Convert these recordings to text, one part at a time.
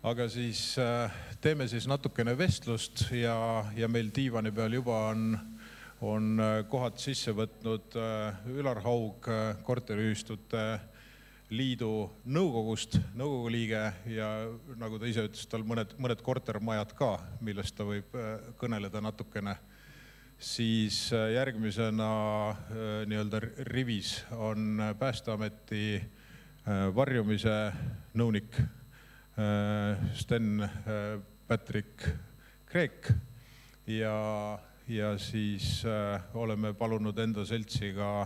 Aga siis teeme siis natukene vestlust ja meil diivani peal juba on kohad sisse võtnud Ülar Haug korteriühistute liidu nõukogust, nõukogu liige ja nagu ta ise ütles, tal mõned kortermajad ka, millest ta võib kõneleda natukene. Siis järgmisena nii-öelda rivis on Päästeameti varjumise nõunik Sten Patrick Kreek ja siis oleme palunud enda seltsi ka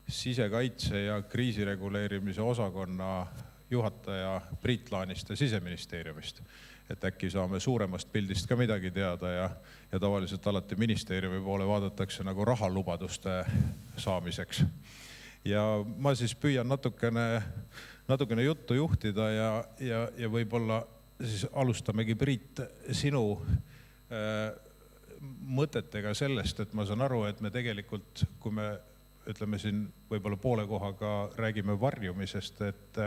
sisekaitse ja kriisireguleerimise osakonna juhataja Priit Laaniste Siseministeeriumist. Et äkki saame suuremast pildist ka midagi teada ja tavaliselt alati ministeeriumi poole vaadatakse nagu rahalubaduste saamiseks. Ja ma siis püüan natukene juttu juhtida ja võib-olla siis alustamegi Priit sinu mõtetega sellest, et ma saan aru, et me tegelikult, kui me ütleme siin võib-olla poole kohaga räägime varjumisest, et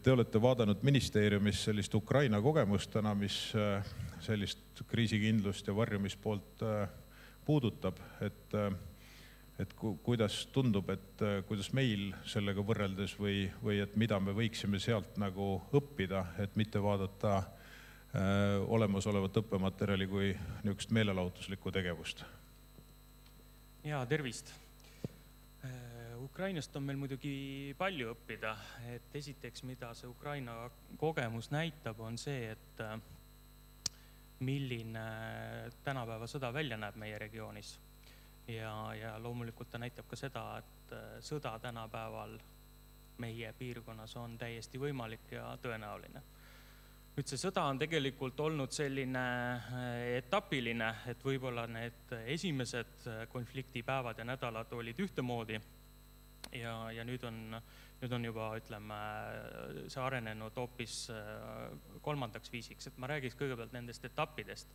te olete vaadanud ministeeriumis sellist Ukraina kogemustena, mis sellist kriisikindlust ja varjumispoolt puudutab, et kuidas tundub, et kuidas meil sellega võrreldes või et mida me võiksime sealt nagu õppida, et mitte vaadata olemasolevat õppematerjali kui niisugust meelelahutuslikku tegevust. Ja, tervist! Ukrainast on meil muidugi palju õppida, et esiteks, mida see Ukraina kogemus näitab, on see, et milline tänapäeva sõda välja näeb meie regioonis. Ja loomulikult ta näitab ka seda, et sõda tänapäeval meie piirkonnas on täiesti võimalik ja tõenäoline. Nüüd see sõda on tegelikult olnud selline etapiline, et võib-olla need esimesed konfliktipäevad ja nädalad olid ühtemoodi ja nüüd on juba, ütleme, see arenenud hoopis kolmandaks viisiks, et ma räägiks kõigepealt nendest etappidest.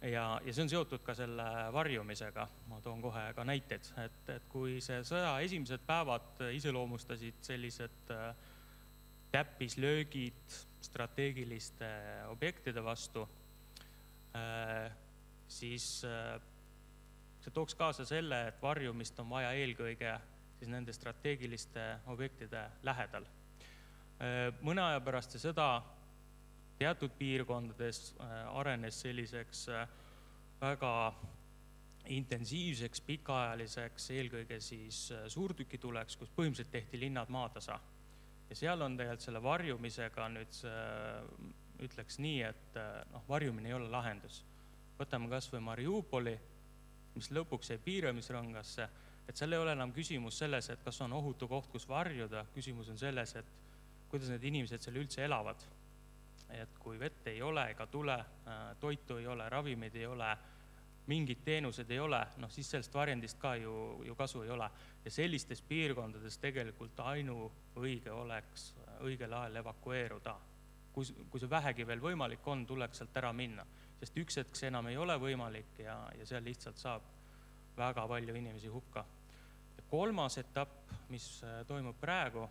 Ja see on seotud ka selle varjumisega, ma toon kohe ka näiteid, et kui see sõja esimesed päevad iseloomustasid sellised täppislöögid strateegiliste objektide vastu, siis see tooks kaasa selle, et varjumist on vaja eelkõige siis nende strateegiliste objektide lähedal. Mõne aja pärast see sõda teatud piirkondades arenes selliseks väga intensiivseks, pikaajaliseks, eelkõige siis suurtükituleks, kus põhimõtteliselt tehti linnad maatasa. Ja seal on tegelikult selle varjumisega nüüd ütleks nii, et varjumine ei ole lahendus. Võtame kas või Mariupoli, mis lõpuks jäi piiramisrõngasse, et seal ei ole enam küsimus selles, et kas on ohutu koht, kus varjuda. Küsimus on selles, et kuidas need inimesed seal üldse elavad. Et kui vett ei ole ega tule, toitu ei ole, ravimid ei ole, mingid teenused ei ole, siis sellest varjendist ka ju kasu ei ole. Ja sellistes piirkondades tegelikult ainuõige oleks õigel ajal evakueeruda. Kui see vähegi veel võimalik on, tuleks sealt ära minna. Sest üks hetk see enam ei ole võimalik ja seal lihtsalt saab väga palju inimesi hukka. Ja kolmas etapp, mis toimub praegu,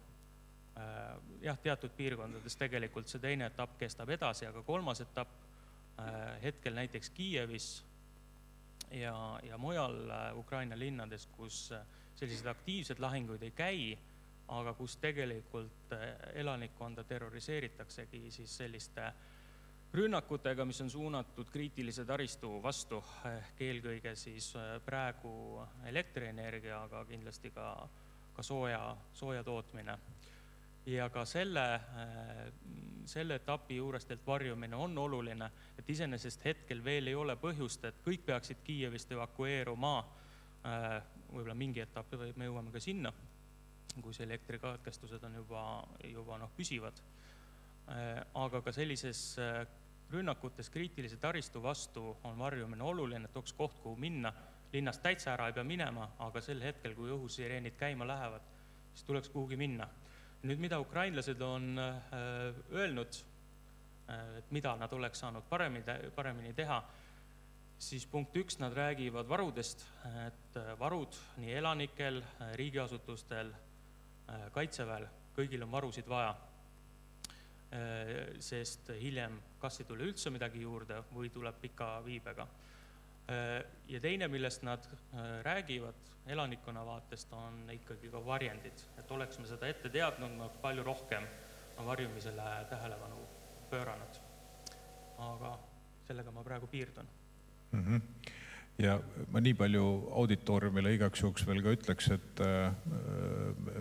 teatud piirkondades tegelikult see teine etapp kestab edasi, aga kolmas etapp hetkel näiteks Kiievis ja mujal Ukraina linnades, kus sellised aktiivsed lahinguid ei käi, aga kus tegelikult elanikkonda terroriseeritaksegi siis selliste rünnakutega, mis on suunatud kriitilise taristu vastu, eelkõige siis praegu elektrienergia, aga kindlasti ka sooja tootmine. Ja ka selle etapi juurestelt varjumine on oluline, et iseenesest hetkel veel ei ole põhjust, et kõik peaksid Kiievist evakueeruma. Võib-olla mingi etapp me jõuame ka sinna, kui see elektrikatkestused on juba püsivad. Aga ka sellises rünnakutes kriitilise taristu vastu on varjumine oluline, et oleks koht, kuhu minna. Linnast täitsa ära ei pea minema, aga sel hetkel, kui õhusireenid käima lähevad, siis tuleks kuhugi minna. Nüüd, mida ukrainlased on öelnud, et mida nad oleks saanud paremini teha, siis punkt 1, nad räägivad varudest, et varud nii elanikel, riigiasutustel, kaitseväel, kõigil on varusid vaja. sest hiljem kas ei tule üldse midagi juurde või tuleb pika viibega. Ja teine, millest nad räägivad elanikkonna vaatest, on ikkagi ka varjendid. Et oleks me seda ette teadnud, me oleks palju rohkem varjumisele tähelepanu pööranud. Aga sellega ma praegu piirdun. Ja ma nii palju auditooriumile igaks juhuks veel ka ütleks, et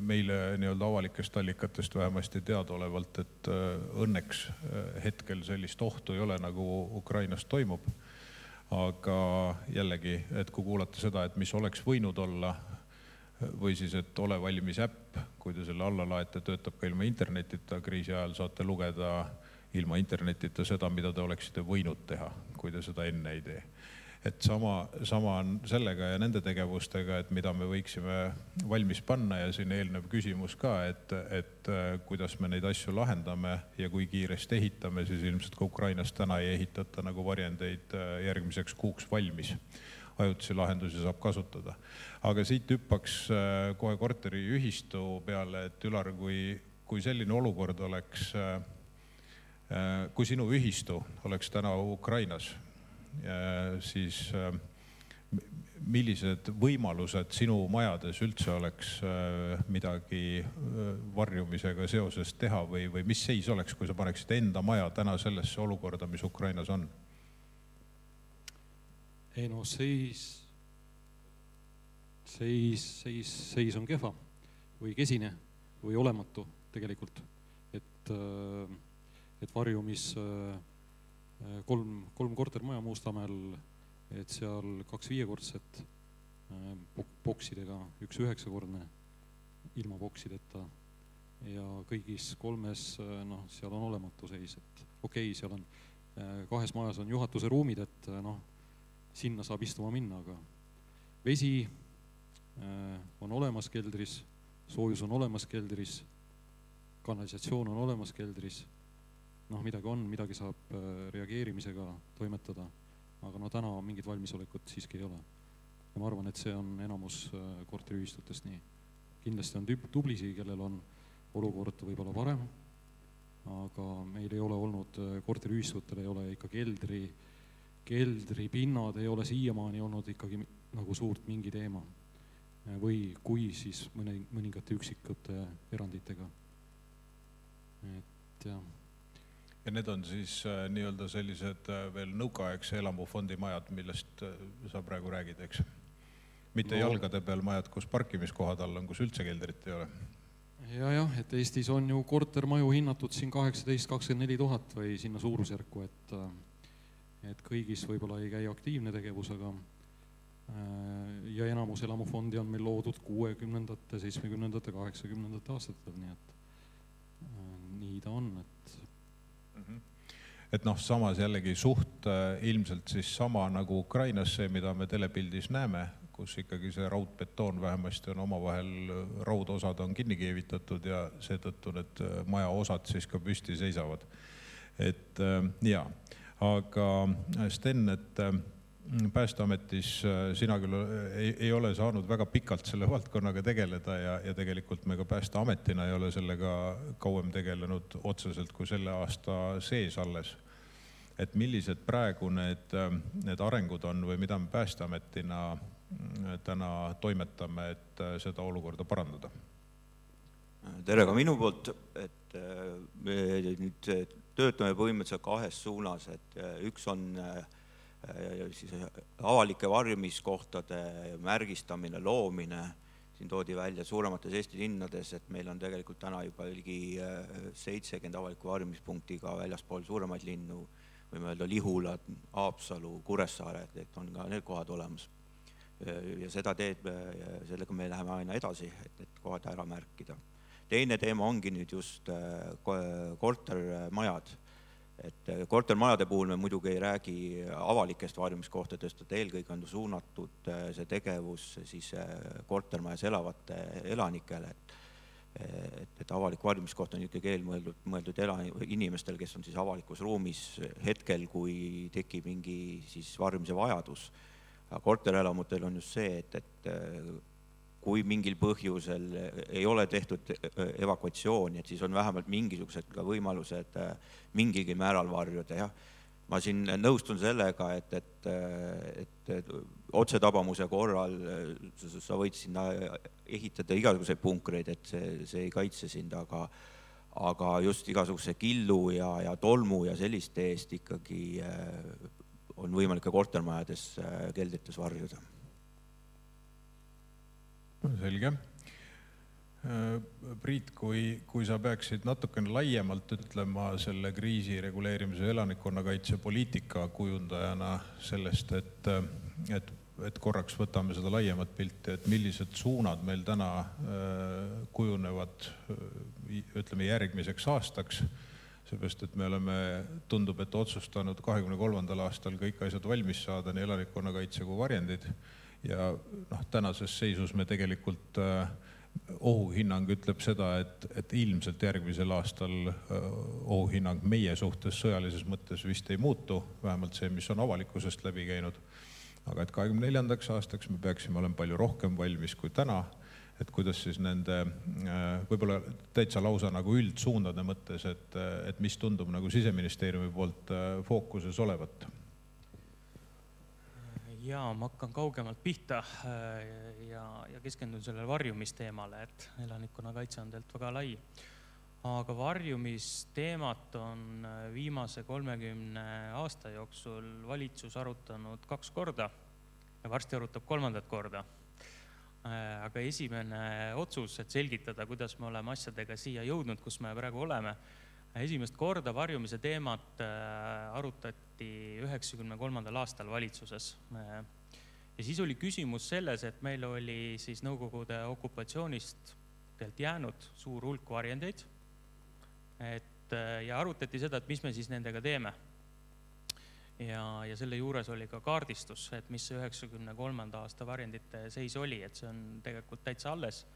meile nii-öelda avalikest allikatest vähemasti teadaolevalt, et õnneks hetkel sellist ohtu ei ole, nagu Ukrainas toimub. Aga jällegi, et kui kuulata seda, et mis oleks võinud olla, või siis, et ole valmis äpp, kui te selle alla laete, töötab ka ilma internetita, kriisi ajal saate lugeda ilma internetita seda, mida te oleksite võinud teha, kui te seda enne ei tee. Et sama on sellega ja nende tegevustega, et mida me võiksime valmis panna ja siin eelnev küsimus ka, et kuidas me neid asju lahendame ja kui kiiresti ehitame, siis ilmselt ka Ukrainas täna ei ehitata nagu varjendeid järgmiseks kuuks valmis. Ajutisi lahendusi saab kasutada. Aga siit hüppaks kohe korteriühistu peale, et Ülar, kui selline olukord oleks, kui sinu ühistu oleks täna Ukrainas, siis millised võimalused sinu majades üldse oleks midagi varjumisega seoses teha või mis seis oleks, kui sa paneksid enda maja täna sellesse olukorda, mis Ukrainas on? Ei no seis on kehva või kesine või olematu tegelikult, et varjumis kolm kortermaja Mustamäel, et seal 2 5-kordset boksidega, 1 9-kordne ilma boksideta ja kõigis 3 seal on olematu seis, et okei, seal on 2 majas on juhatuse ruumid, et sinna saab istuma minna, aga vesi on olemas keldris, soojus on olemas keldris, kanalisatsioon on olemas keldris, midagi on, midagi saab reageerimisega toimetada, aga täna mingit valmisolekut siiski ei ole. Ja ma arvan, et see on enamus korteriühistutest nii. Kindlasti on tublisi, kellel on olukord võib-olla parem, aga meil ei ole olnud korteriühistutel, ei ole ikka keldripinnad ei ole siiamaani olnud ikkagi nagu suurt mingi teema. Või kui siis mõningate üksikute eranditega. Et jah. Ja need on siis nii-öelda sellised veel nõukaaegse elamufondi majad, millest sa praegu räägid, eks? Mitte jalgade peal majad, kus parkimiskohad all on, kus üldse keldrit ei ole? Jah, et Eestis on ju kortermaju hinnatud siin 18-24 000 või sinna suurusjärku, et kõigis võib-olla ei käi aktiivne tegevus, aga ja enamus elamufondi on meil loodud 60-ndate, 70-ndate, 80-ndate aastatel, nii et nii ta on, et samas jällegi suht ilmselt siis sama nagu Ukrainas see, mida me telepildis näeme, kus ikkagi see raudbetoon vähemasti on omavahel, raudosad on kinni keevitatud ja seetõttu need maja osad siis ka püsti seisavad. Et jaa, aga Sten, et Päästeametis sina küll ei ole saanud väga pikalt selle valdkonnaga tegeleda ja tegelikult me ka Päästeametina ei ole sellega kauem tegelenud otseselt kui selle aasta sees alles. Et millised praegu need arengud on või mida me Päästeametina täna toimetame, et seda olukorda parandada? Tere ka minu poolt, et me nüüd töötame põhimõtteliselt 2 suunas, et üks on siis avalike varjumiskohtade märgistamine, loomine. Siin toodi välja suuremates Eesti linnades, et meil on tegelikult täna juba ligi 70 avaliku varjumispunktiga väljaspool suuremaid linnu, võime öelda Lihula, Haapsalu, Kuressaare, et on ka need kohad olemas. Ja seda teed, sellega me läheme aina edasi, et kohad ära märkida. Teine teema ongi nüüd just kortermajad. Et kortermajade puhul me muidugi ei räägi avalikest varjumiskohtadest, et eelkõige on suunatud see tegevus siis kortermajas elavate elanikele, et avalik varjumiskoht on ikkagi eelmõeldud inimestel, kes on siis avalikus ruumis hetkel, kui tekib mingi siis varjumise vajadus. Korterelamutel on just see, et kui mingil põhjusel ei ole tehtud evakuatsiooni, et siis on vähemalt mingisugused ka võimalused mingilgi määral varjuda, jah. Ma siin nõustun sellega, et otsetabamuse korral sa võid sinna ehitada igasuguseid punkreid, et see ei kaitse sind, aga just igasuguse killu ja tolmu ja selliste eest ikkagi on võimalik ka kortermajades keldrites varjuda. Selge. Priit, kui sa peaksid natukene laiemalt ütlema selle kriisi reguleerimise elanikkonnakaitse poliitika kujundajana sellest, et korraks võtame seda laiemat pilti, et millised suunad meil täna kujunevad ütleme järgmiseks aastaks, seepärast, et me oleme, tundub, et otsustanud 2023. aastal kõik asjad valmis saada, nii elanikkonnakaitse kui varjendid ja tänases seisus me tegelikult ohuhinnang ütleb seda, et ilmselt järgmisel aastal ohuhinnang meie suhtes sõjalises mõttes vist ei muutu, vähemalt see, mis on avalikkusest läbi käinud. Aga et 2024. aastaks me peaksime olema palju rohkem valmis kui täna, et kuidas siis nende võib-olla täitsa lausa nagu üldsuundade mõttes, et mis tundub nagu Siseministeeriumi poolt fookuses olevat. Jaa, ma hakkan kaugemalt pihta ja keskendun sellele varjumisteemale, et elanikkonnakaitse on tegelikult väga lai. Aga varjumisteemat on viimase 30 aasta jooksul valitsus arutanud 2 korda ja varsti arutab 3. korda. Aga esimene otsus, et selgitada, kuidas me oleme asjadega siia jõudnud, kus me praegu oleme, esimest korda varjumise teemat arutati 1993. aastal valitsuses. Ja siis oli küsimus selles, et meil oli siis Nõukogude okupatsioonist jäänud suur hulk varjendeid ja arutati seda, et mis me siis nendega teeme. Ja selle juures oli ka kaardistus, et mis see 1993. aasta varjendite seis oli, et see on tegelikult täitsa alles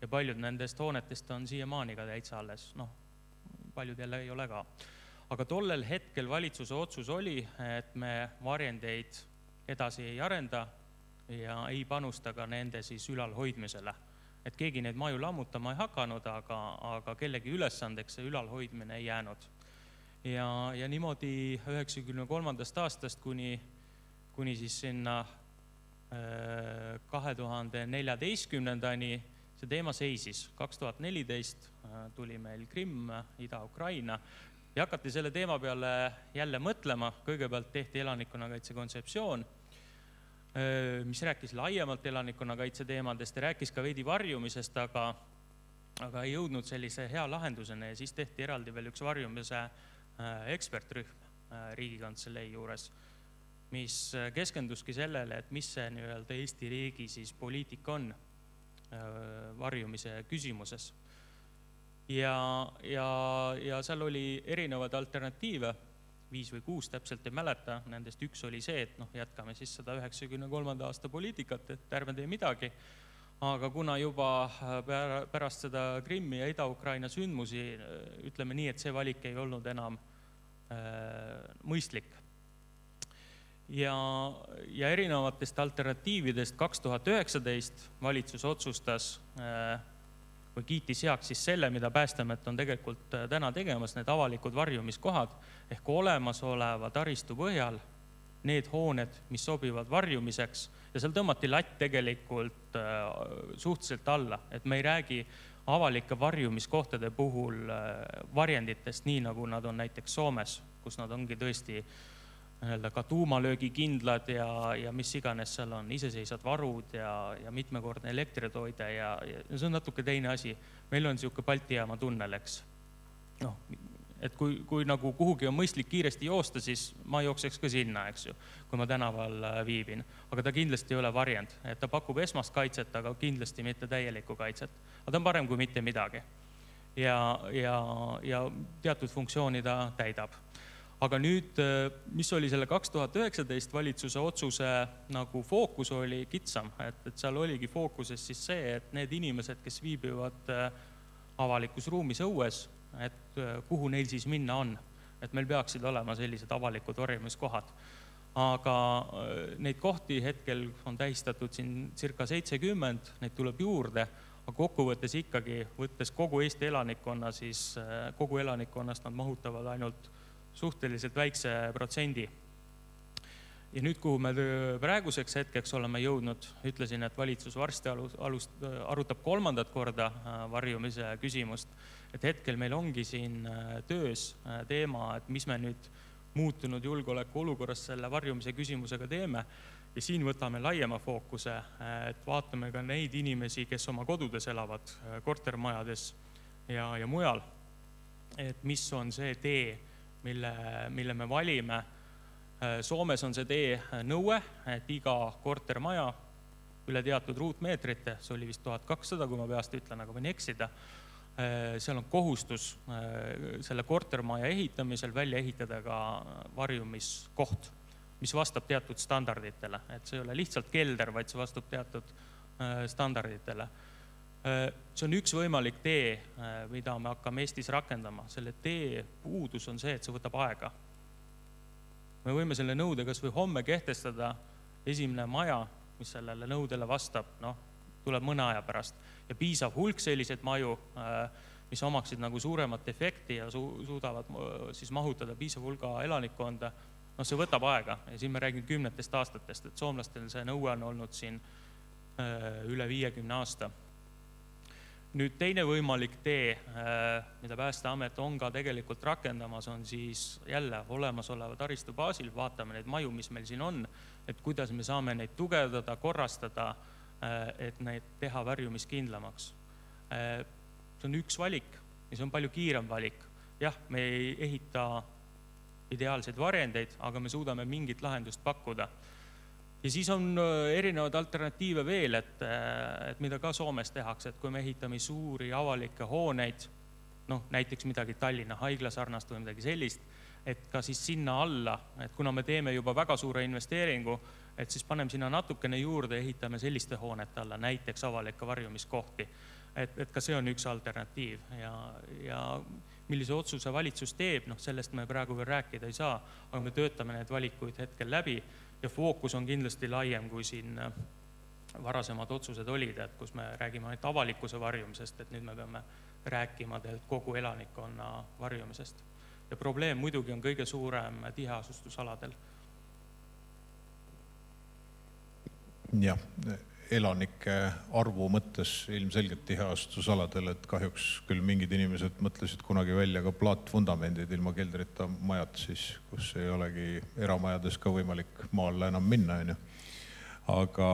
ja paljud nendest hoonetest on siiamaani ka täitsa alles. Paljud jälle ei ole ka. Aga tollel hetkel valitsuse otsus oli, et me varjendeid edasi ei arenda ja ei panusta ka nende siis ülalhoidmisele. Et keegi neid maju lammutama ei hakanud, aga kellegi ülesandeks see ülalhoidmine ei jäänud. Ja niimoodi 1993. aastast kuni siis sinna 2014. see teema seisis. 2014 tuli meil Krimm, Ida-Ukraina ja hakati selle teema peale jälle mõtlema. Kõigepealt tehti elanikkonnakaitse kontseptsioon, mis rääkis laiemalt elanikkonnakaitse teemadest ja rääkis ka veidi varjumisest, aga ei jõudnud sellise hea lahendusena ja siis tehti eraldi veel üks varjumise ekspertrühm Riigikantselei juures, mis keskenduski sellele, et mis see nii-öelda Eesti riigi siis poliitika on varjumise küsimuses. Ja seal oli erinevad alternatiive, 5 või 6 täpselt ei mäleta, nendest üks oli see, et jätkame siis seda 1993. aasta poliitikat, et ärme tee midagi, aga kuna juba pärast seda Krimmi ja Ida-Ukraina sündmusi, ütleme nii, et see valik ei olnud enam mõistlik. Ja erinevatest alternatiividest 2019 valitsus otsustas või kiitis heaks siis selle, mida Päästeamet on tegelikult täna tegemas, need avalikud varjumiskohad ehk olemasoleva taristu põhjal need hooned, mis sobivad varjumiseks ja seal tõmmati latt tegelikult suhteliselt alla, et me ei räägi avalike varjumiskohtade puhul varjenditest nii, nagu nad on näiteks Soomes, kus nad ongi tõesti ka tuumalöögi kindlad ja mis iganes seal on, iseseisvad varud ja mitmekordne elektritoide ja see on natuke teine asi. Meil on siuke Balti jaama tunnel, eks. Et kui nagu kuhugi on mõistlik kiiresti joosta, siis ma jookseks ka sinna, eks ju, kui ma tänaval viibin. Aga ta kindlasti ei ole varjend, et ta pakub esmast kaitset, aga kindlasti mitte täielikku kaitset. Aga ta on parem kui mitte midagi. Ja teatud funktsiooni ta täidab. Aga nüüd, mis oli selle 2019 valitsuse otsuse nagu fookus oli kitsam, et seal oligi fookuses siis see, et need inimesed, kes viibivad avalikus ruumis õues, et kuhu neil siis minna on, et meil peaksid olema sellised avalikud varjumiskohad. aga neid kohti hetkel on tähistatud siin circa 70, neid tuleb juurde, aga kokkuvõttes ikkagi, võttes kogu Eesti elanikkonna, siis kogu elanikkonnast nad mahutavad ainult suhteliselt väikse protsendi. Ja nüüd, kuhu me praeguseks hetkeks oleme jõudnud, ütlesin, et valitsus varsti arutab 3. korda varjumise küsimust, et hetkel meil ongi siin töös teema, et mis me nüüd muutunud julgeoleku olukorras selle varjumise küsimusega teeme ja siin võtame laiema fookuse, et vaatame ka neid inimesi, kes oma kodudes elavad, kortermajades ja mujal, et mis on see tee, mille me valime. Soomes on see tee nõue, et iga kortermaja üle teatud ruutmeetrite, see oli vist 1200, kui ma peast ütlen, aga võin eksida, seal on kohustus selle kortermaja ehitamisel välja ehitada ka varjumiskoht, mis vastab teatud standarditele. Et see ei ole lihtsalt kelder, vaid see vastab teatud standarditele. See on üks võimalik tee, mida me hakkame Eestis rakendama. Selle tee puudus on see, et see võtab aega. Me võime selle nõude kas või homme kehtestada, esimene maja, mis sellele nõudele vastab, tuleb mõne aja pärast. Ja piisav hulk sellised maju, mis omaksid nagu suuremat efekti ja suudavad siis mahutada piisav hulga elanikkonda, see võtab aega. Ja siin me räägime 10 aastatest, et soomlastel see nõue on olnud siin üle 50 aasta. Nüüd teine võimalik tee, mida Päästeamet on ka tegelikult rakendamas, on siis jälle olemasoleva taristu baasil, vaatame neid maju, mis meil siin on, et kuidas me saame neid tugevdada, korrastada, et neid teha varjumiskindlamaks. See on üks valik ja see on palju kiirem valik. Jah, me ei ehita ideaalseid varjendeid, aga me suudame mingit lahendust pakkuda. Ja siis on erinevad alternatiive veel, et mida ka Soomes tehakse, et kui me ehitame suuri avalikke hooneid, näiteks midagi Tallinna haigla sarnast või midagi sellist, et ka siis sinna alla, et kuna me teeme juba väga suure investeeringu, et siis paneme sinna natukene juurde ja ehitame selliste hoonete alla, näiteks avalikke varjumiskohti. Et ka see on üks alternatiiv ja millise otsuse valitsus teeb, sellest me praegu veel rääkida ei saa, aga me töötame need valikuid hetkel läbi ja fookus on kindlasti laiem, kui siin varasemad otsused olid, et kus me räägime ainult avalikkuse varjumisest, et nüüd me peame rääkima kogu elanikkonna varjumisest. Ja probleem muidugi on kõige suurem tiheasustusaladel. Jah, elanike arvu mõttes ilmselgelt tiheasustusaladel, et kahjuks küll mingid inimesed mõtlesid kunagi välja ka plaatvundamendid ilma keldrita majad, siis kus ei olegi eramajades ka võimalik maalla enam minna. Aga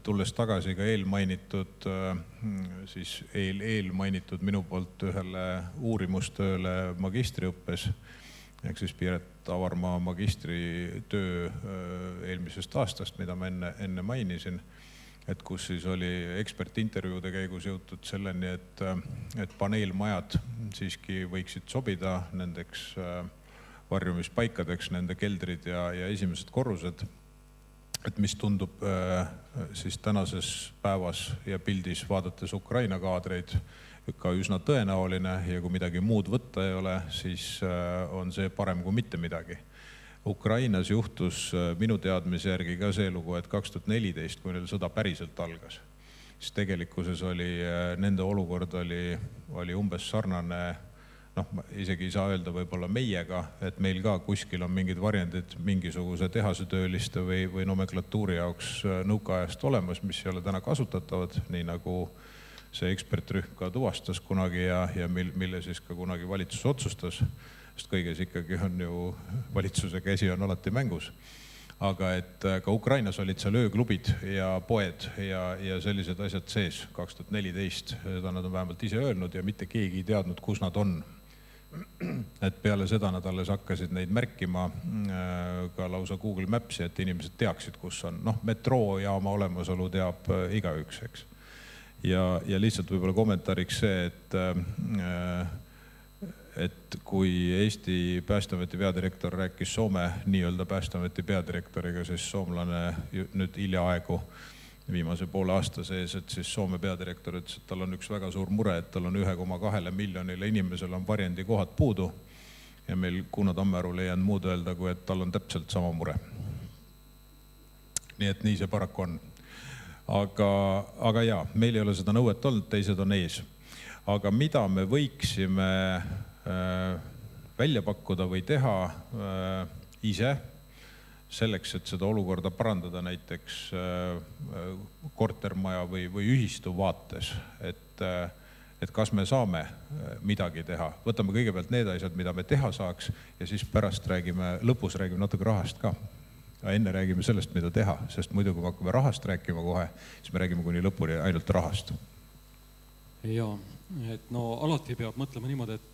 tulles tagasi ka eelmainitud minu poolt ühele uurimustööle magistriõppes, ehk siis Piret Avarmaa magistritöö eelmisest aastast, mida ma enne mainisin, et kus siis oli ekspertintervjuude käigus jõutud selleni, et paneelmajad siiski võiksid sobida nendeks varjumispaikadeks, nende keldrid ja esimesed korrused, et mis tundub siis tänases päevas ja pildis vaadates Ukraina kaadreid ka üsna tõenäoline ja kui midagi muud võtta ei ole, siis on see parem kui mitte midagi. Ukrainas juhtus minu teadmise järgi ka see lugu, et 2014, kui neil sõda päriselt algas, siis tegelikkuses oli nende olukord oli umbes sarnane, isegi ei saa öelda võib-olla meiega, et meil ka kuskil on mingid varjendid mingisuguse tehasetööliste või nomenklatuuri jaoks nõukaajast olemas, mis ei ole täna kasutatavad, nii nagu see ekspertrühm ka tuvastas kunagi ja mille siis ka kunagi valitsus otsustas, sest kõiges ikkagi on ju valitsuse käsi on alati mängus. Aga et ka Ukrainas olid seal ööklubid ja poed ja sellised asjad sees 2014, seda nad on vähemalt ise öelnud ja mitte keegi ei teadnud, kus nad on. Et peale seda nad alles hakkasid neid märkima ka lausa Google Mapsi, et inimesed teaksid, kus on. Metroojaama olemasolu teab igaüks, eks. Ja lihtsalt võib-olla kommentaariks see, et kui Eesti Päästeameti peadirektor rääkis Soome nii-öelda Päästeameti peadirektoriga, siis soomlane nüüd hiljaaegu viimase poole aasta sees, et siis Soome peadirektor ütles, et tal on üks väga suur mure, et tal on 1,2 miljonile inimesel on varjendi kohad puudu ja meil Kuno Tammearul ei jäänud muud öelda, kui et tal on täpselt sama mure. Nii et nii see paraku on. Aga jaa, meil ei ole seda nõuet olnud, teised on ees. Aga mida me võiksime välja pakkuda või teha ise selleks, et seda olukorda parandada näiteks kortermaja või ühistu vaates, et kas me saame midagi teha. Võtame kõigepealt need asjad, mida me teha saaks ja siis pärast lõpus räägime natuke rahast ka. Enne räägime sellest, mida teha, sest muidu kui me hakkame rahast rääkima kohe, siis me räägime kuni lõpuni ainult rahast. Jaa, et no alati peab mõtlema niimoodi, et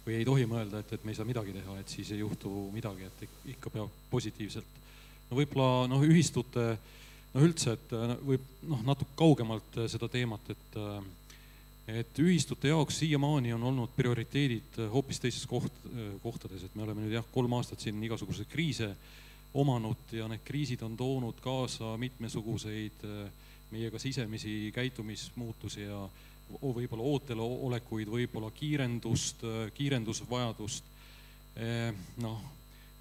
või ei tohi mõelda, et me ei saa midagi teha, et siis ei juhtu midagi, et ikka peab positiivselt. No võib-olla ühistute, üldse, et võib natuke kaugemalt seda teemat, et ühistute jaoks siiamaani on olnud prioriteedid hoopis teises kohtades, et me oleme nüüd 3 aastat siin igasuguseid kriise omanud ja need kriisid on toonud kaasa mitmesuguseid meiega sisemisi käitumismuutusi ja võib-olla ootel olekuid, võib-olla kiirendusvajadust.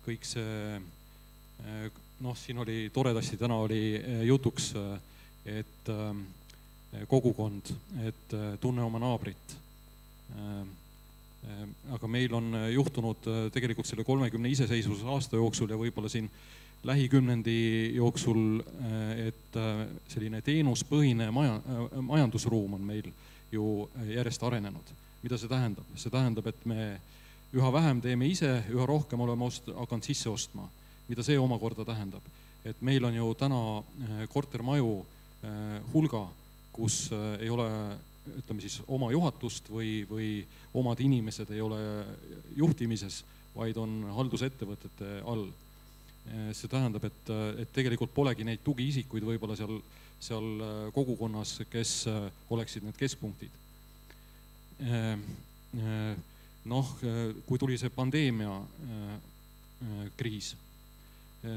Kõik see, siin oli toredasti, täna oli jutuks, et kogukond, et tunne oma naabrit. Aga meil on juhtunud tegelikult selle 30 iseseisvuse aasta jooksul ja võib-olla siin lähikümnendi jooksul, et selline teenuspõhine majandusruum on meil ju järjest arenenud. Mida see tähendab? See tähendab, et me üha vähem teeme ise, üha rohkem oleme hakanud sisse ostma. Mida see omakorda tähendab? Et meil on ju täna kortermaju hulga, kus ei ole, ütleme siis, oma juhatust või omad inimesed ei ole juhtimises, vaid on haldusettevõtete all. See tähendab, et tegelikult polegi neid tugiisikuid võib-olla seal kogukonnas, kes oleksid need keskpunktid. Kui tuli see pandeemia kriis,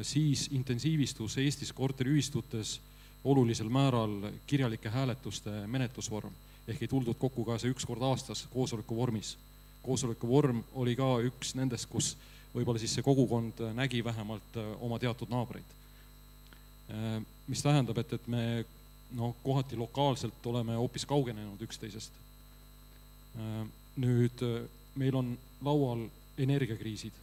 siis intensiivistus Eestis korteriühistutes olulisel määral kirjalike hääletuste menetlusvorm, ehk ei tuldud kokku ka see 1 kord aastas koosoleku vormis. Koosoleku vorm oli ka üks nendest, kus võib-olla siis see kogukond nägi vähemalt oma teatud naabreid. Mis tähendab, et me kohati lokaalselt oleme hoopis kaugenenud üksteisest. Nüüd meil on laual energiakriisid.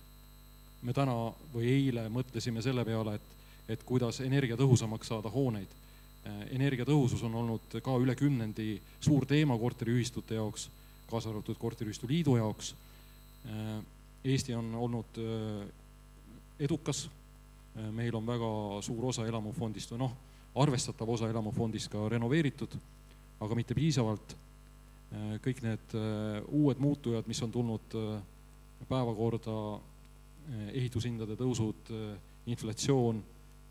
Me täna või eile mõtlesime selle peale, et kuidas energiatõhusamaks saada hooneid. Energiatõhusus on olnud ka üle 10 suur teema korteriühistute jaoks, kaasa arvatud korteriühistu liidu jaoks. Eesti on olnud edukas, meil on väga suur osa elamufondist või arvestatav osa elamufondist ka renoveeritud, aga mitte piisavalt. Kõik need uued muutujad, mis on tulnud päevakorda, ehitushindade tõusud, inflatsioon,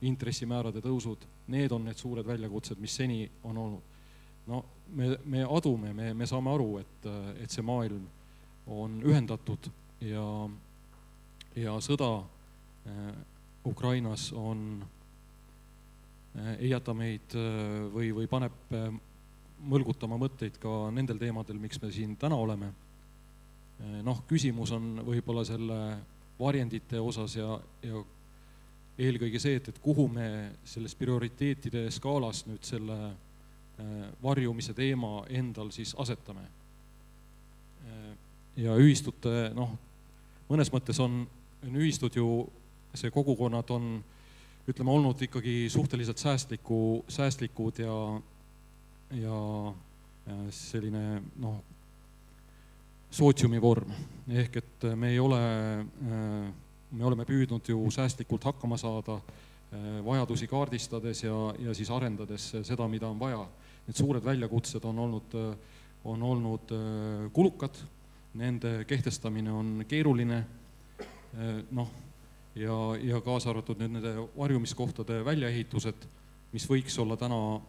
intressimäärade tõusud, need on need suured väljakutsed, mis seni on olnud. Me adume, me saame aru, et see maailm on ühendatud ja sõda Ukrainas ei jäta meid või paneb mõlgutama mõtteid ka nendel teemadel, miks me siin täna oleme. Küsimus on võib-olla selle varjendite osas ja eelkõige see, et kuhu me selles prioriteetide skaalas nüüd selle varjumise teema endal siis asetame. Ja ühistute, mõnes mõttes on ühistud ju, see kogukonnad on, ütleme, olnud ikkagi suhteliselt säästlikud ja selline, sootsiumi vorm. Ehk et me oleme püüdnud ju säästlikult hakkama saada, vajadusi kaardistades ja siis arendades seda, mida on vaja. Need suured väljakutsed on olnud kulukad, nende kehtestamine on keeruline, ja kaasa arvatud nüüd nende varjumiskohtade väljaehitused, mis võiks olla täna,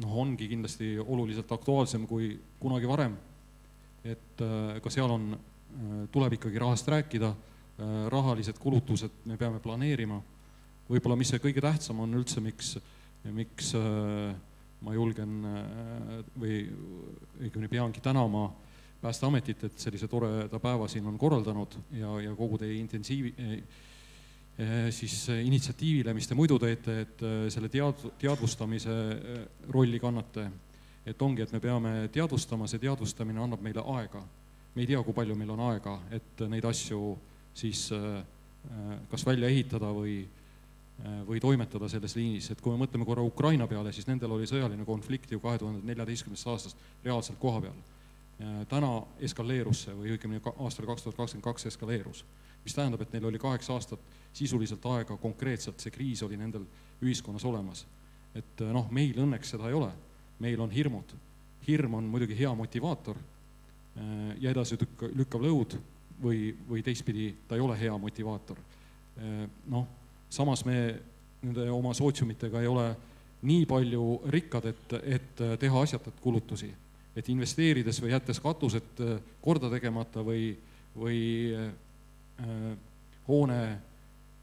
ongi kindlasti oluliselt aktuaalsem kui kunagi varem. Et ka seal tuleb ikkagi rahast rääkida, rahalised kulutused me peame planeerima. Võib-olla mis see kõige tähtsam on üldse, miks ma julgen või õigemini peangi tänama Päästeametit, et sellise toreda päeva siin on korraldanud ja kogu teie initsiatiivile, mis te muidu teete, et selle teadvustamise rolli kannate, et ongi, et me peame teadvustama, see teadvustamine annab meile aega. Me ei tea, kui palju meil on aega, et neid asju siis kas välja ehitada või toimetada selles liinis. Et kui me mõtleme korra Ukraina peale, siis nendel oli sõjaline konflikt ju 2014. aastast reaalselt koha peal. Täna eskaleerus see või õigemini aastal 2022 eskaleerus, mis tähendab, et neil oli 8 aastat sisuliselt aega konkreetselt, see kriis oli nendel ühiskonnas olemas. Et meil õnneks seda ei ole, meil on hirmud. Hirm on muidugi hea motivaator ja edasi lükkav lõud või teistpidi ta ei ole hea motivaator. Samas me nende oma sootsiumitega ei ole nii palju rikkad, et teha asjatat kulutusi, et investeerides või jättes katused korda tegemata või hoone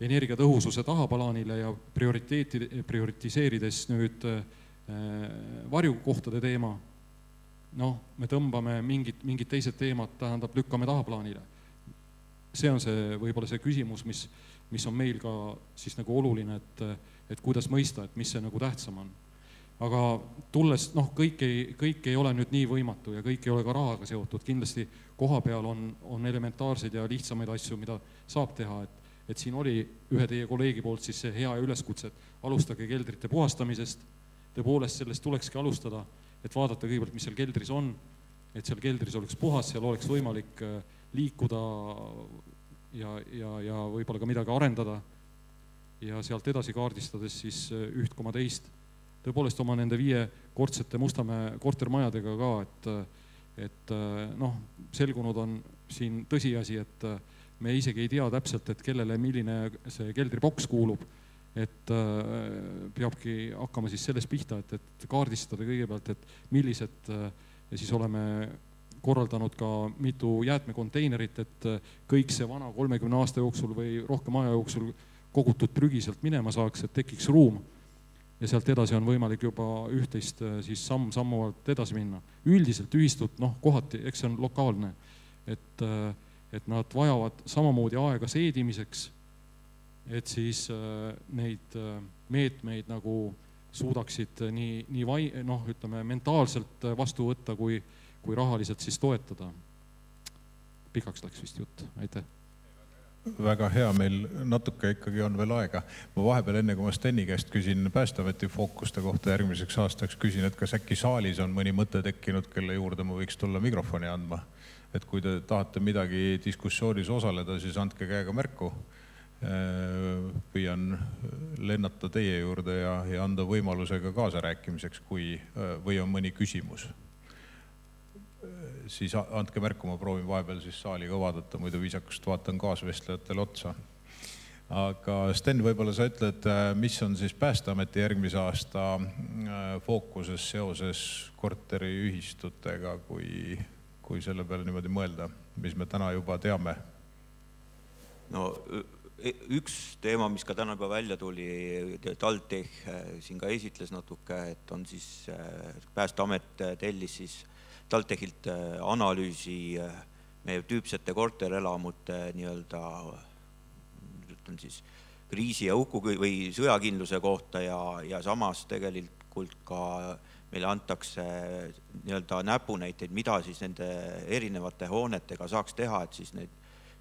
energiatõhususe tahaplaanile ja prioritiseerides nüüd varjukohtade teema, me tõmbame mingid teised teemad, tähendab, lükkame tahaplaanile. See on see võib-olla see küsimus, mis on meil ka siis nagu oluline, et kuidas mõista, et mis see nagu tähtsam on. Aga tulles, kõik ei ole nüüd nii võimatu ja kõik ei ole ka rahaga seotud. Kindlasti koha peal on elementaarseid ja lihtsamaid asju, mida saab teha, et siin oli ühe teie kolleegi poolt siis see hea üleskutse, et alustage keldrite puhastamisest. Tõepoolest sellest tulekski alustada, et vaadata kõigepealt, mis seal keldris on, et seal keldris oleks puhas, seal oleks võimalik liikuda ja võib-olla ka midagi arendada ja sealt edasi kaardistades siis üht koma teist. Tõepoolest oma nende 5-kordsete Mustamäe kortermajadega ka, et selgunud on siin tõsiasi, et me isegi ei tea täpselt, et kellele milline see keldriboks kuulub, et peabki hakkama siis sellest pihta, et kaardistada kõigepealt, et millised ja siis oleme korraldanud ka mitu jäätmekonteinerit, et kõik see vana 30 aasta jooksul või rohkem aja jooksul kogutud prügiselt minema saaks, et tekiks ruum ja sealt edasi on võimalik juba üht-teist siis sammuvalt edasi minna. Üldiselt ühistud, kohati, eks see on lokaalne, et nad vajavad samamoodi aega seedimiseks, et siis neid meetmeid nagu suudaksid ütleme, mentaalselt vastu võtta kui rahaliselt siis toetada. Pikaks läks vist jutt, aitäh. Väga hea, meil natuke ikkagi on veel aega. Ma vahepeal enne, kui ma Steni käest küsin Päästeameti fookuste kohta järgmiseks aastaks, küsin, et kas äkki saalis on mõni mõte tekkinud, kelle juurde ma võiks tulla mikrofoni andma. Et kui te tahate midagi diskussioonis osaleda, siis andke käega märku. Püüan lennata teie juurde ja anda võimalusega kaasa rääkimiseks, või on mõni küsimus. Siis andke märku, ma proovin vahepeal siis saali ka vaadata, muidu viisakust vaatan kaasvestlejatele otsa. Aga Sten, võib-olla sa ütled, mis on siis Päästeameti järgmise aasta fookuses seoses korteriühistutega, kui selle peale niimoodi mõelda, mis me täna juba teame? Üks teema, mis ka täna juba välja tuli, TalTech siin ka esitles natuke, et on siis Päästeamet tellis siis TalTechilt analüüsi meie tüüpsete korterelamute siis kriisi ja uhku või sõjakindluse kohta ja samas tegelikult ka meile antakse näpunäiteid, mida siis nende erinevate hoonetega saaks teha, et siis neid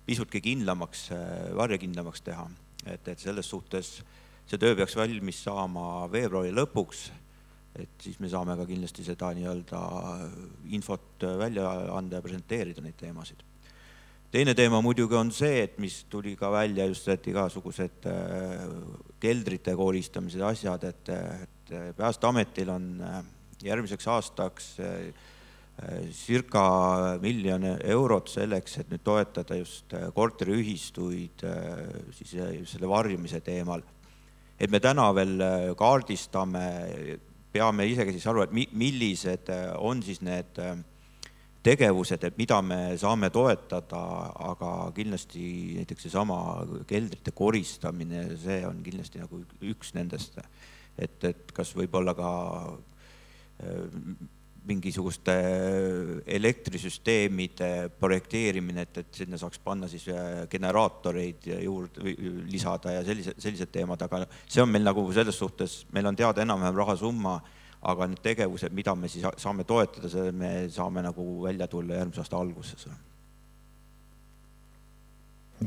pisutki kindlamaks, varjakindlamaks teha. Et selles suhtes see töö peaks valmis saama veebruari lõpuks, et siis me saame ka kindlasti seda infot välja anda ja presenteerida neid teemasid. Teine teema muidugi on see, et mis tuli ka välja just, et igasugused keldrite koristamised asjad, et Päästeametil on järgmiseks aastaks circa 1 miljon eurot selleks, et nüüd toetada just korteriühistuid siis selle varjumise teemal. Et me täna veel kaardistame, peame isegi siis aru, et millised on siis need tegevused, et mida me saame toetada, aga kindlasti näiteks see sama keldrite koristamine, see on kindlasti nagu üks nendest, et kas võib-olla ka mingisuguste elektrisüsteemide projekteerimine, et sinna saaks panna siis generaatoreid juurde lisada ja sellised teemad, aga see on meil nagu selles suhtes, meil on teada enam-vähem rahasumma, aga need tegevused, mida me siis saame toetada, see me saame nagu välja tulla järgmise aasta alguses.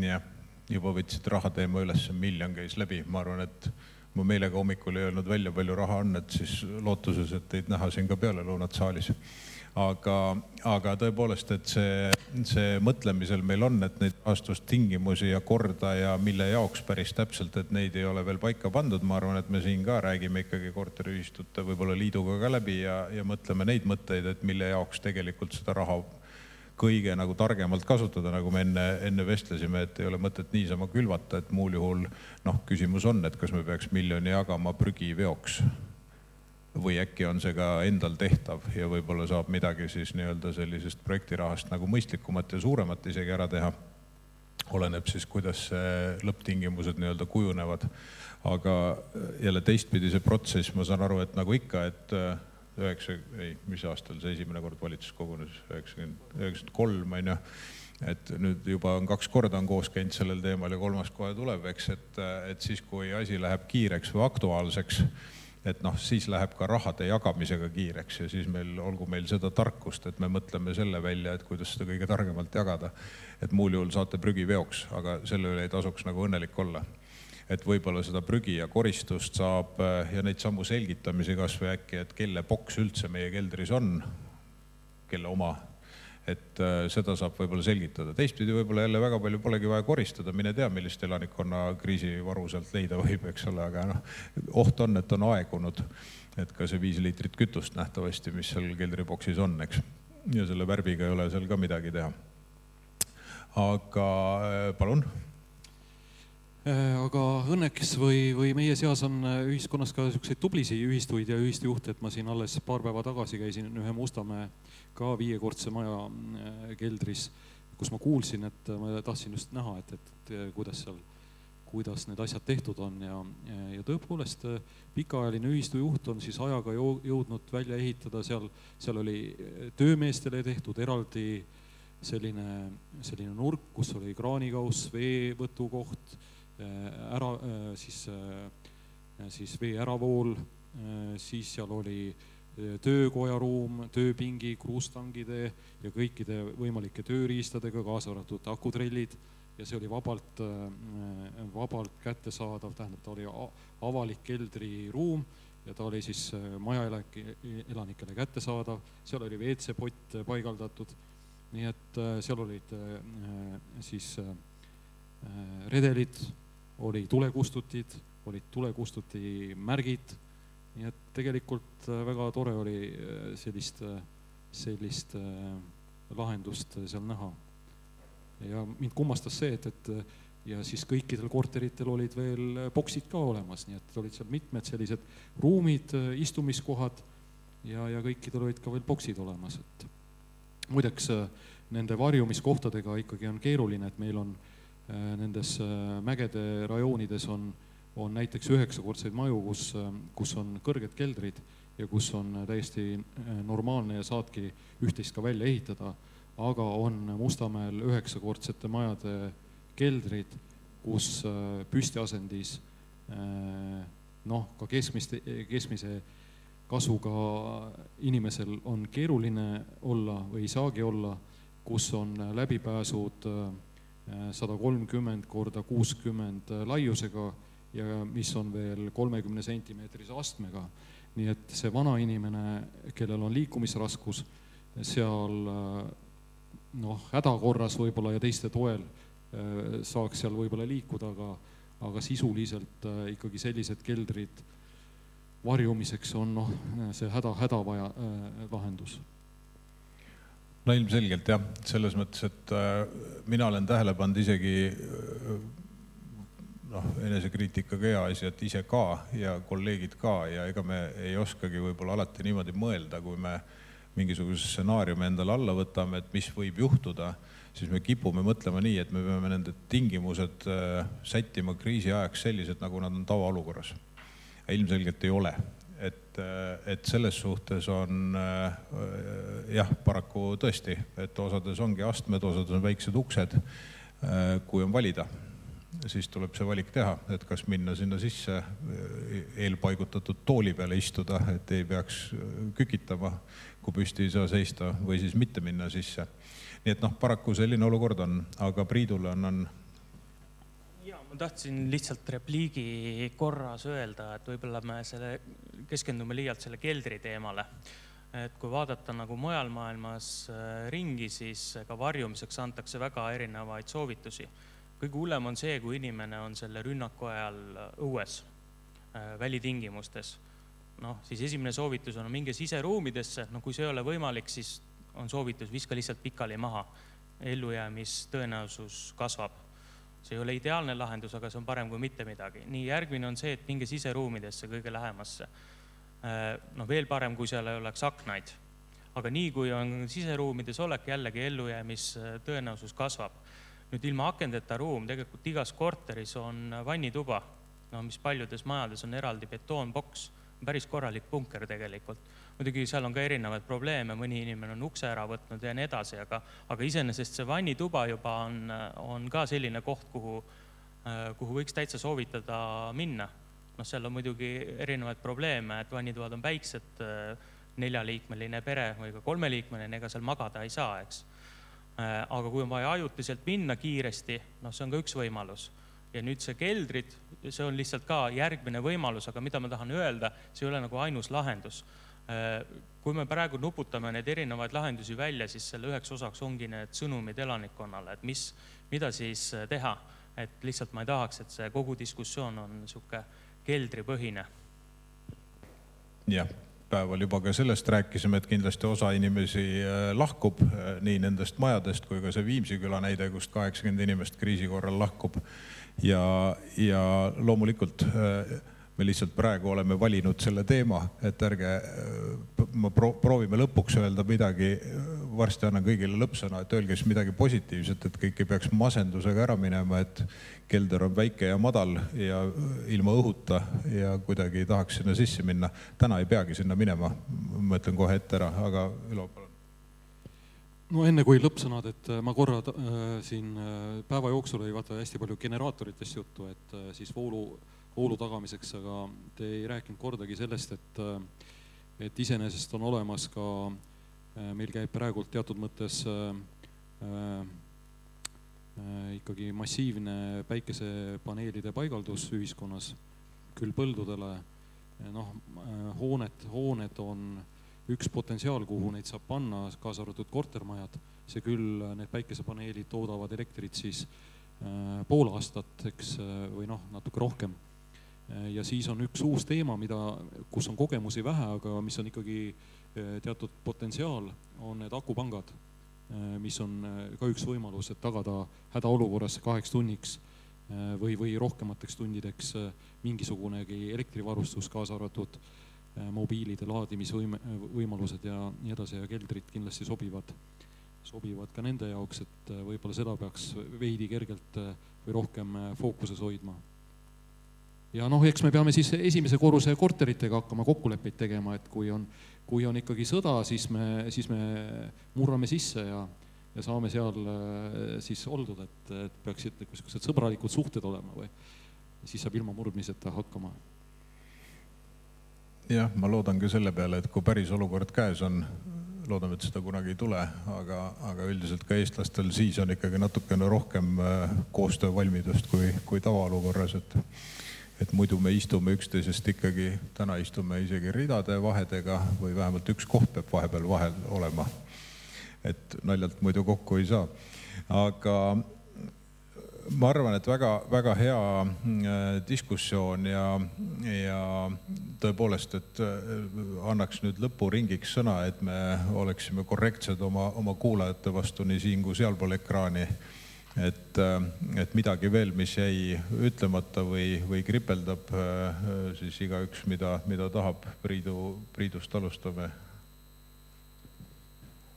Jah, juba võtsid rahateema üles, 1 miljon käis läbi, ma arvan, et ma meelega hommikul ei öelnud välja, palju raha on, et siis lootuses, et teid näha siin ka peale lõunat saalis. Aga tõepoolest, et see mõtlemisel meil on, et neid rahastustingimusi ja korda ja mille jaoks päris täpselt, et neid ei ole veel paika pandud. Ma arvan, et me siin ka räägime ikkagi korteriühistute võib-olla liiduga ka läbi ja mõtleme neid mõtteid, et mille jaoks tegelikult seda raha kõige nagu targemalt kasutada, nagu me enne vestlesime, et ei ole mõtet niisama külvata, et muul juhul küsimus on, et kas me peaks 1 miljoni jagama prügiveoks või äkki on see ka endal tehtav ja võib-olla saab midagi siis nii-öelda sellisest projektirahast nagu mõistlikumat ja suuremat isegi ära teha. Oleneb siis, kuidas lõpptingimused nii-öelda kujunevad. Aga jälle teistpidi see protsess, ma saan aru, et nagu ikka, et mis aastal see esimene kord valitsus kogunes, 93, on ju, et nüüd juba on 2 korda on koos käinud sellel teemal ja 3. kohe tuleb, eks, et siis, kui asi läheb kiireks või aktuaalseks, et siis läheb ka rahade jagamisega kiireks ja siis olgu meil seda tarkust, et me mõtleme selle välja, et kuidas seda kõige targemalt jagada, et muul juhul saate prügiveoks, aga selle üle ei tasuks nagu õnnelik olla. Et võib-olla seda prügi ja koristust saab ja neid sammu selgitamisi kas või äkki, et kelle boks üldse meie keldris on, kelle oma, et seda saab võib-olla selgitada. Teistpidi võib-olla jälle väga palju polegi vaja koristada, mine tea, millist elanikkonna kriisivaru sealt leida võib, eks ole, aga oht on, et on aegunud, et ka see 5 liitrit kütust nähtavasti, mis seal keldriboksis on, eks, ja selle värviga ei ole seal ka midagi teha. Aga palun? Aga õnneks või meie seas on ühiskonnas ka selliseid tublisi ühistuid ja ühistujuhte, et ma siin alles paar päeva tagasi käisin ühe Mustamäe ka 5-kordse maja keldris, kus ma kuulsin, et ma tahtsin just näha, et kuidas need asjad tehtud on ja tõepoolest pikaajaline ühistujuht on siis ajaga jõudnud välja ehitada, seal oli töömeestele tehtud eraldi selline nurk, kus oli kraanikauss, veevõtukoht, siis vee äravool, siis seal oli töökojaruum, tööpingi, kruustangide ja kõikide võimalike tööriistadega, kaasa arvatud akutrellid ja see oli vabalt kättesaadav, tähendab, ta oli avalik keldriruum ja ta oli siis maja elanikele kättesaadav, seal oli WC-pott paigaldatud, nii et seal olid siis redelid, oli tulekustutid, olid tulekustuti märgid, nii et tegelikult väga tore oli sellist lahendust seal näha. Ja mind kummastas see, et ja siis kõikidel korteritel olid veel boksid ka olemas, nii et olid seal mitmed sellised ruumid, istumiskohad ja kõikidel olid ka veel boksid olemas. Muideks nende varjumiskohtadega ikkagi on keeruline, et meil on nendes mägede rajoonides on näiteks 9-kordseid maju, kus on kõrged keldrid ja kus on täiesti normaalne ja saadki üht-teist ka välja ehitada, aga on Mustamäel 9-kordsete majade keldrid, kus püstiasendis ka keskmise kasvuga inimesel on keeruline olla või ei saagi olla, kus on läbipääsud 130 korda 60 laiusega ja mis on veel 30 sentimeetrise astmega. Nii et see vana inimene, kellel on liikumisraskus, seal hädakorras võib-olla ja teiste toel saaks seal võib-olla liikuda, aga sisuliselt ikkagi sellised keldrid varjumiseks on see häda vaja lahendus. No ilmselgelt jah, selles mõttes, et mina olen tähele pannud isegi enesekriitikaga hea asi, et ise ka ja kolleegid ka ja ega me ei oskagi võib-olla alati niimoodi mõelda, kui me mingisuguse stsenaariumi endale alla võtame, et mis võib juhtuda, siis me kipume mõtlema nii, et me peame nende tingimused sättima kriisi ajaks sellised, nagu nad on tavaolukorras. Ilmselgelt ei ole. et selles suhtes on jah, paraku tõesti, et osades ongi astmed, osades on väiksed uksed. Kui on valida, siis tuleb see valik teha, et kas minna sinna sisse eelpaigutatud tooli peale istuda, et ei peaks kükitama, kui püsti ei saa seista, või siis mitte minna sisse. Nii et paraku selline olukord on, aga Priidule annan. Ma tahtsin lihtsalt repliigi korras öelda, et võib-olla me keskendume liialt selle keldri teemale. Et kui vaadata nagu mujal maailmas ringi, siis ka varjumiseks antakse väga erinevaid soovitusi. Kõige hullem on see, kui inimene on selle rünnaku ajal õues, välitingimustes. Siis esimene soovitus on minge siseruumidesse, kui see ei ole võimalik, siis on soovitus viska lihtsalt pikali maha. Ellujäämistõenäosus kasvab. See ei ole ideaalne lahendus, aga see on parem kui mitte midagi. Nii järgmine on see, et minge siseruumidesse kõige lähemasse. Veel parem, kui seal ei oleks aknaid. Aga nii, kui on siseruumides olek, jällegi ellujäämistõenäosus kasvab. Nüüd ilma akendeta ruum, tegelikult igas korteris on vannituba, mis paljudes majades on eraldi betoonboks, päris korralik bunker tegelikult. Muidugi seal on ka erinevaid probleeme, mõni inimene on ukse ära võtnud ja nii edasi, aga iseenesest see vannituba juba on ka selline koht, kuhu võiks täitsa soovitada minna. Seal on muidugi erinevaid probleeme, et vannituvad on väiksed, 4-liikmeline pere või ka 3-liikmeline, ega seal magada ei saa, eks. Aga kui on vaja ajutiselt minna kiiresti, see on ka üks võimalus. Ja nüüd see keldrid, see on lihtsalt ka järgmine võimalus, aga mida ma tahan öelda, see ei ole nagu ainus lahendus. Kui me praegu nuputame need erinevaid lahendusi välja, siis selle üheks osaks ongi need sõnumid elanikkonnale, et mida siis teha. Et lihtsalt ma ei tahaks, et see kogu diskussioon on niisugune keldripõhine. Jah, päeval juba ka sellest rääkisime, et kindlasti osa inimesi lahkub nii nendest majadest kui ka see Viimsi küla näide, kust 80 inimest kriisi korral lahkub. Ja loomulikult me lihtsalt praegu oleme valinud selle teema, et ma proovime lõpuks öelda midagi, varsti annan kõigile lõppsõna, et öelge siis midagi positiivset, et kõik ei peaks masendusega ära minema, et kelder on väike ja madal ja ilma õhuta ja kuidagi ei tahaks sinna sisse minna. Täna ei peagi sinna minema, ma ütlen kohe ette ära, aga Ülo, palun. Enne kui lõppsõnad, et ma korra siin päeva jooksul oli vaata hästi palju generaatoritest juttu, et siis voolu tagamiseks, aga te ei rääkinud kordagi sellest, et iseenesest on olemas ka, meil käib praegult teatud mõttes ikkagi massiivne päikesepaneelide paigaldus ühiskonnas, küll põldudele, hooned on üks potentsiaal, kuhu neid saab panna, kaasa arvatud kortermajad. See küll, need päikesepaneelid toodavad elektrit siis pool aastat, eks, või natuke rohkem. Ja siis on üks uus teema, kus on kogemusi vähe, aga mis on ikkagi teatud potentsiaal, on need akupangad, mis on ka üks võimalus, et tagada hädaolukorras 8 tunniks või rohkemateks tundideks mingisugunegi elektrivarustus, kaasa arvatud mobiilide laadimisvõimalused ja nii edasi ja keldrid kindlasti sobivad ka nende jaoks, et võib-olla seda peaks veidi kergelt või rohkem fookuses hoidma. Ja eks me peame siis esimese korruse korteritega hakkama kokkuleppeid tegema, et kui on ikkagi sõda, siis me murrame sisse ja saame seal siis oldud, et peaksid sõbralikud suhted olema või siis saab ilma murdmiseta hakkama. Jah, ma loodan ka selle peale, et kui päris olukord käes on, loodame, et seda kunagi ei tule, aga üldiselt ka eestlastel siis on ikkagi natukene rohkem koostöövalmidust kui tavaolukorras, et muidu me istume üksteisest ikkagi, täna istume isegi ridade vahedega või vähemalt üks koht peab vahepeal vahel olema, et naljalt muidu kokku ei saa. Aga ma arvan, et väga hea diskussioon ja tõepoolest, et annaks nüüd lõpuringiks sõna, et me oleksime korrektsed oma kuulajate vastu nii siin kui sealpool ekraani, et midagi veel, mis jäi ütlemata või kripeldab, siis igaüks, mida tahab, Priidust alustame.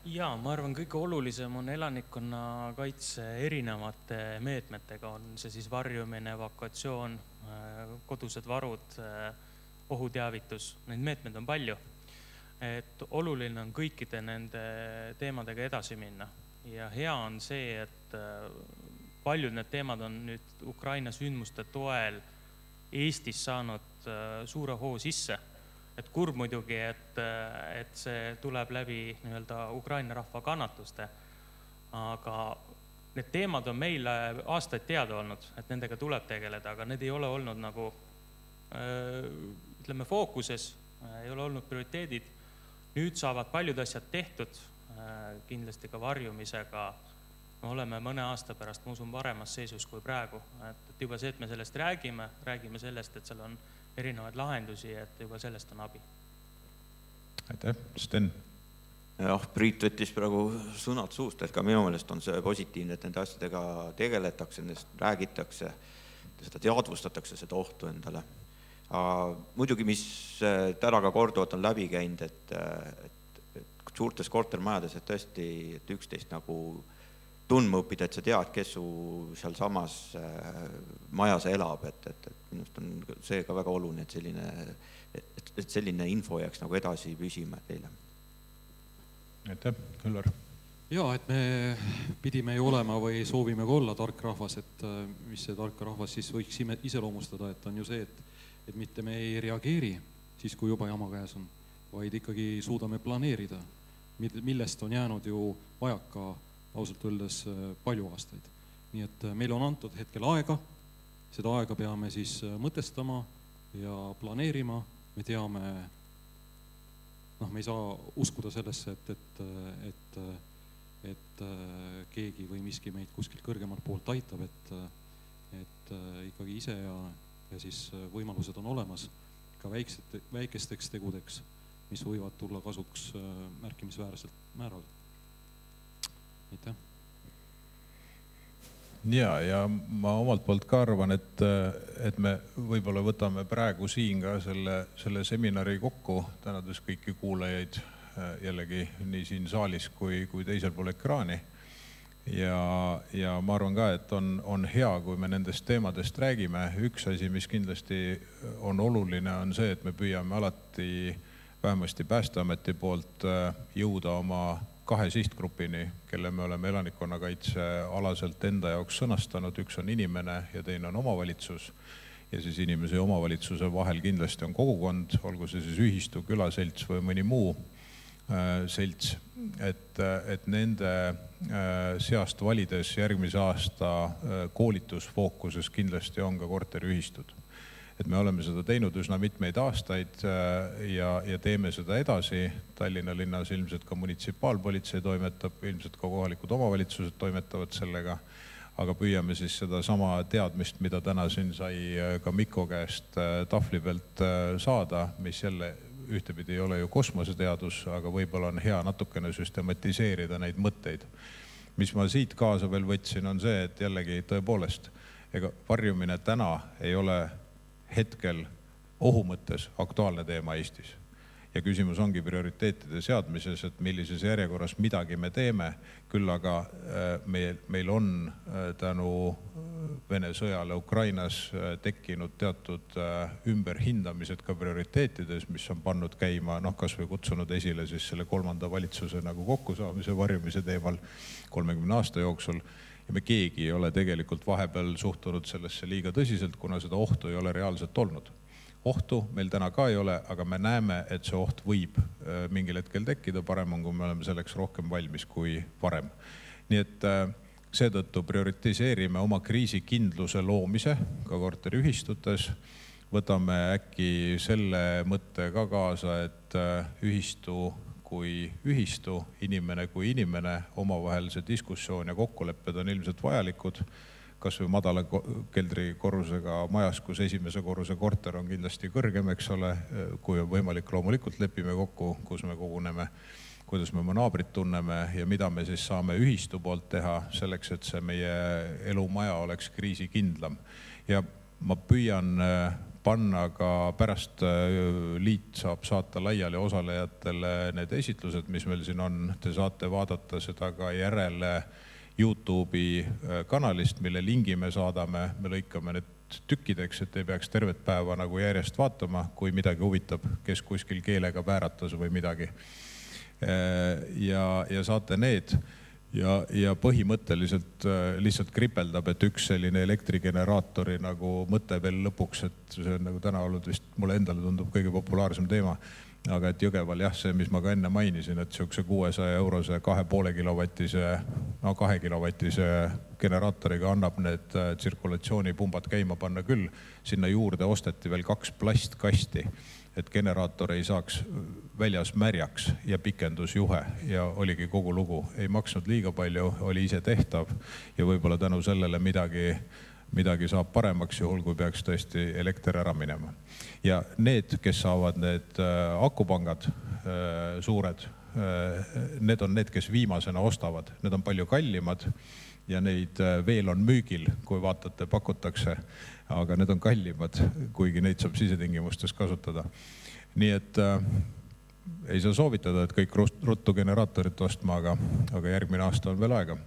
Ja, ma arvan, kõige olulisem on elanikkonna kaitse erinevate meetmetega, on see siis varjumine, evakuatsioon, kodused varud, ohuteavitus, neid meetmeid on palju. Et oluline on kõikide nende teemadega edasi minna ja hea on see, et paljud need teemad on nüüd Ukraina sündmuste toel Eestis saanud suure hoo sisse. Et kurb muidugi, et see tuleb läbi nii-öelda Ukraina rahva kannatuste, aga need teemad on meile aastaid teada olnud, et nendega tuleb tegeleda, aga need ei ole olnud nagu, ütleme, fookuses, ei ole olnud prioriteedid. Nüüd saavad paljud asjad tehtud, kindlasti ka varjumisega. Me oleme mõne aasta pärast, ma usun, paremas seisus kui praegu. Et juba see, et me sellest räägime sellest, et seal on erinevaid lahendusi, et juba sellest on abi. Aitäh, Sten. Jah, Priit võttis praegu sõnad suust, et ka minu meelest on see positiivne, et nende asjadega tegeletakse, nendest räägitakse, seda teadvustatakse, seda ohtu endale. Muidugi, mis täna ka korduvalt on läbi käinud, et suurtes kortermajades, et tõesti, et üksteist nagu tundma õppida, et sa tead, kes su seal samas majas elab, et minust on see ka väga oluline, et selline info jääks nagu edasi püsima teile. Aitäh, Küllar. Jaa, et me pidime ju olema või soovime ka olla tark rahvas, et mis see tark rahvas siis võiks iseloomustada, et on ju see, et mitte me ei reageeri siis, kui juba jama käes on, vaid ikkagi suudame planeerida, millest on jäänud ju vajaka ausalt öeldes palju aastaid. Nii et meil on antud hetkel aega, seda aega peame siis mõtestama ja planeerima, me teame, me ei saa uskuda sellesse, et keegi või miski meid kuskilt kõrgemalt poolt aitab, et ikkagi ise ja siis võimalused on olemas ka väikesteks tegudeks, mis võivad tulla kasuks märkimisväärselt määral. Aitäh. Ja ma omalt poolt ka arvan, et me võib-olla võtame praegu siin ka selle seminari kokku, tänades kõiki kuulajaid jällegi nii siin saalis kui teisel pool ekraani. Ja ma arvan ka, et on hea, kui me nendest teemadest räägime. Üks asi, mis kindlasti on oluline, on see, et me püüame alati vähemasti Päästeameti poolt jõuda oma 2 sihtgrupini, kelle me oleme elanikkonnakaitse alaselt enda jaoks sõnastanud. Üks on inimene ja teine on omavalitsus. Ja siis inimese ja omavalitsuse vahel kindlasti on kogukond, olgu see siis ühistu, külaselts või mõni muu selts. Et nende seast valides järgmise aasta koolitusfookuses kindlasti on ka korteriühistud. Et me oleme seda teinud üsna mitmeid aastaid ja teeme seda edasi. Tallinna linnas ilmselt ka munitsipaalpolitsei toimetab, ilmselt ka kohalikud omavalitsused toimetavad sellega, aga püüame siis seda sama teadmist, mida täna siin sai ka Mikko käest tahvli pealt saada, mis jälle ühtepidi ei ole ju kosmoseteadus, aga võib-olla on hea natukene süstematiseerida neid mõtteid. Mis ma siit kaasa veel võtsin, on see, et jällegi tõepoolest, ega varjumine täna ei ole hetkel ohu mõttes aktuaalne teema Eestis. Ja küsimus ongi prioriteetide seadmises, et millises järjekorras midagi me teeme, küll aga meil on tänu Vene sõjale Ukrainas tekkinud teatud ümberhindamised ka prioriteetides, mis on pannud käima, kas või kutsunud esile siis selle 3. valitsuse nagu kokkusaamise varjumise teemal 30 aasta jooksul. Ja me keegi ei ole tegelikult vahepeal suhtunud sellesse liiga tõsiselt, kuna seda ohtu ei ole reaalselt olnud. Ohtu meil täna ka ei ole, aga me näeme, et see oht võib mingil hetkel tekkida, parem on, kui me oleme selleks rohkem valmis kui varem. Nii et seetõttu prioritiseerime oma kriisikindluse loomise ka korteriühistutes. Võtame äkki selle mõtte ka kaasa, et ühistu kui ühistu, inimene kui inimene, omavahelise diskussioon ja kokkulepped on ilmselt vajalikud, kas või madala keldrikorrusega majas, kus esimese korruse korter on kindlasti kõrgem, eks ole, kui on võimalik, loomulikult lepime kokku, kus me koguneme, kuidas me oma naabrit tunneme ja mida me siis saame ühistu poolt teha selleks, et see meie elumaja oleks kriisikindlam. Ja ma püüan panna ka pärast liit saab saata laiali osalejatele need esitlused, mis meil siin on. Te saate vaadata seda ka järele YouTube'i kanalist, mille lingi me saadame, me lõikame need tükkideks, et ei peaks tervet päeva nagu järjest vaatama, kui midagi huvitab, kes kuskil keelega vääratas või midagi. Ja saate need ja põhimõtteliselt lihtsalt kripeldab, et üks selline elektrigeneraatori nagu mõte veel lõpuks, et see on nagu täna olnud vist mulle endale tundub kõige populaarsem teema, aga et Jõgeval jah, see, mis ma ka enne mainisin, et siukse 600 eurose 2,5 kilovatise, no 2 kilovatise generaatoriga annab need tsirkulatsioonipumbad käima panna küll. Sinna juurde osteti veel 2 plastkasti, et generaator ei saaks väljas märjaks ja pikendusjuhe ja oligi kogu lugu. Ei maksnud liiga palju, oli ise tehtav ja võib-olla tänu sellele midagi saab paremaks juhul, kui peaks tõesti elekter ära minema. Ja need, kes saavad need akupangad suured, need on need, kes viimasena ostavad. Need on palju kallimad ja neid veel on müügil, kui vaatate, pakutakse, aga need on kallimad, kuigi neid saab sisetingimustes kasutada. Nii et ei saa soovitada, et kõik ruttu generaatorit ostma, aga järgmine aasta on veel aega.